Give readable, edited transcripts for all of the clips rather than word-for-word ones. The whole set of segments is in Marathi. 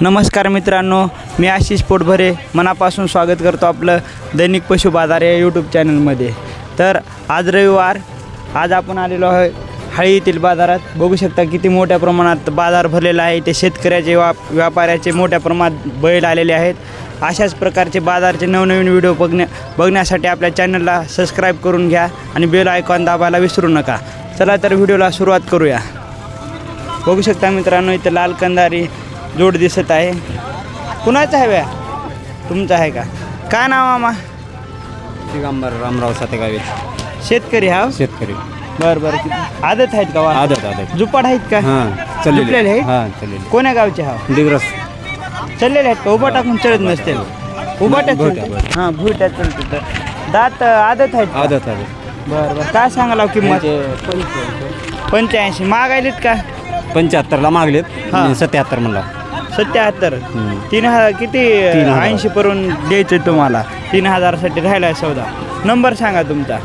नमस्कार मित्रांनो, मी आशिष पोटभरे मनापासून स्वागत करतो आपलं दैनिक पशु बाजार या यूट्यूब चॅनलमध्ये। तर आज रविवार, आज आपण आलेलो आहे हळी येथील बाजारात। बघू शकता किती मोठ्या प्रमाणात बाजार भरलेला आहे। ते शेतकऱ्याचे व्यापाऱ्याचे मोठ्या प्रमाणात बैल आलेले आहेत। अशाच प्रकारचे बाजारचे नवनवीन व्हिडिओ बघण्यासाठी आपल्या चॅनलला सबस्क्राईब करून घ्या आणि बेल आयकॉन दाबायला विसरू नका। चला तर व्हिडिओला सुरुवात करूया। बघू शकता मित्रांनो, इथं लाल कंदारी जोड दिसत आहे। कुणाचा आहे व्या? तुमचा आहे का? काय नाव मामा? दिगंबर रामराव सातेगावी। शेतकरी हा? शेतकरी। बरं बरं, आदत आहेत का? आदत जुपाड आहेत का? हां, चललेले आहेत? हां, चललेले। कोण्या गावचे हा? दिग्रस। चललेले आहेत का? उभा टाकून चलत नसतील? उभा टाकून हां, भुईट्या चलते। तर दात आदत आहेत? आदत। बरं बरं, काय सांगाल किंमत? 85 मागायलेत का? 75ला मागलेत, हां. 77 म्हणला। 77 3000 किती? 80 पर्यंत द्यायचं तुम्हाला। 3000साठी राहिला सौदा। नंबर सांगा तुमचा।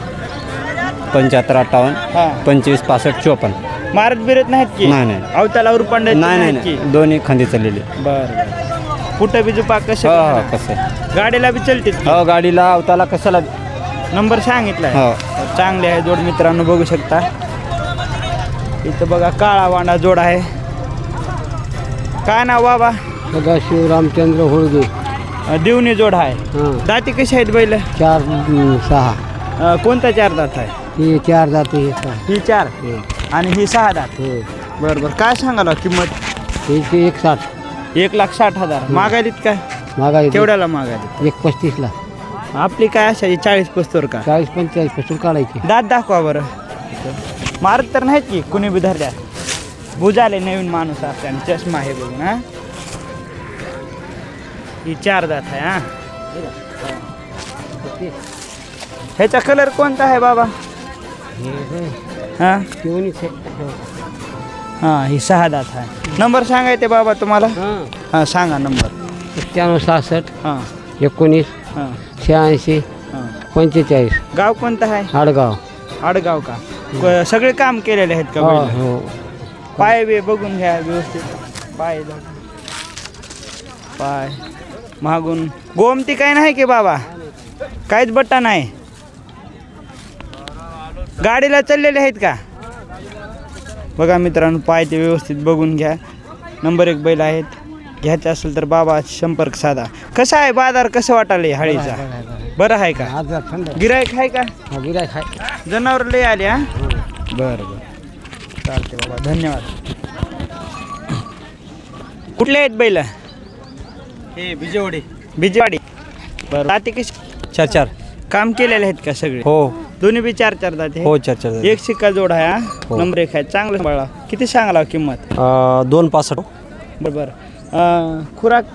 75 58 हां, 25 65 54। मारत बिरत नाहीत की? नाही। अवताला उरपांड नाही, दोन्ही खांदी चाललेले। बरं, कुठं बी जुपा कसं? हो, कसं गाडीला बी चलते? हो, गाडीला अवताला कशाला। नंबर सांगितला हो। चांगले आहे जोड मित्रांनो, बघू शकता। इथं बघा काळा वांडा जोड आहे। काय नाव बाबा? सदाशिव रामचंद्र होळगे। दिवणी जोड आहे। हां, दाती कशी आहेत बैल? 4 6। कोणता 4 दात आहे? ही 4 जाते ही 6। ही 4 आणि ही 6 दात। हो, बरं बरं, काय सांगाल किंमत? ही 160 1,60,000 मागायलीत काय? मागायली केवढ्याला मागायलीत? 135ला। आपली काय असायची 40-45 का? 40 45 पासून काढायची। दात दाखवा बरं। मारत तर नाहीत की कुणी बी धरल्या? बुजाले नवीन माणूस असते आणि चष्मा आहे बघून। हा, ही 4 दात आहे। हा, ह्याचा कलर कोणता आहे बाबा? हां हां, ही 6 दात आहे। नंबर सांगायचे बाबा तुम्हाला? हां सांगा नंबर। 91 66 हां 19 हां 86 हां। 45। गाव कोणतं आहे? आडगाव। आडगाव का? सगळे काम केलेले आहेत का? हो बैल? हो। पाय बी बघून घ्या व्यवस्थित। पाय पाय मागून गोमती काय नाही की बाबा? काहीच बट्टा नाही? गाडीला चाललेले आहेत का? बघा मित्रांनो, पाय ते व्यवस्थित बघून घ्या। नंबर 1 बैल आहेत। घ्यायचं असेल तर बाबा संपर्क साधा। कसा आहे बाजार? कसं वाटाले हळीचा? बरं आहे का? गिरायक आहे का? गिरायक आहे। जनावर लय आले? हा, बरं बरं, चालते बाबा, धन्यवाद। कुठले आहेत बैल? हे बिजेवाडी। बिजवाडी। बरं, दाती कशी? 4 काम केलेले आहेत का सगळे? हो दोन्ही बी 4 दाते? हो, 4 एक शिक्का जोड आहे। हा, हो. नंबर 1 आहे। चांगलं बाळा, किती सांगाला किंमत? 265। बरं बरं, खुराक